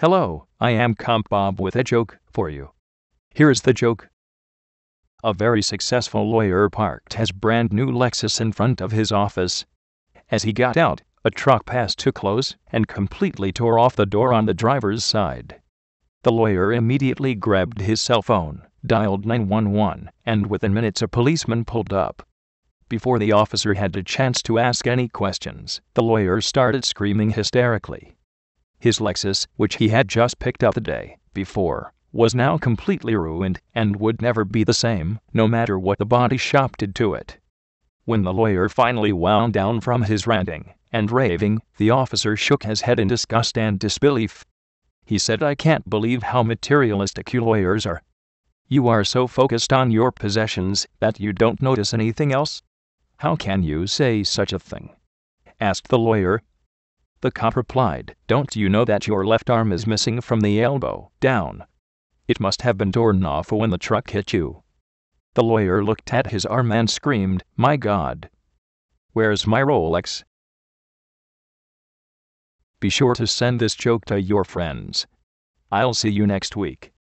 Hello, I am Comp Bob with a joke for you. Here is the joke. A very successful lawyer parked his brand new Lexus in front of his office. As he got out, a truck passed too close and completely tore off the door on the driver's side. The lawyer immediately grabbed his cell phone, dialed 911, and within minutes a policeman pulled up. Before the officer had a chance to ask any questions, the lawyer started screaming hysterically. His Lexus, which he had just picked up the day before, was now completely ruined and would never be the same, no matter what the body shop did to it. When the lawyer finally wound down from his ranting and raving, the officer shook his head in disgust and disbelief. He said, "I can't believe how materialistic you lawyers are. You are so focused on your possessions that you don't notice anything else? How can you say such a thing?" asked the lawyer. The cop replied, "Don't you know that your left arm is missing from the elbow down? It must have been torn off when the truck hit you." The lawyer looked at his arm and screamed, "My God! Where's my Rolex?" Be sure to send this joke to your friends. I'll see you next week.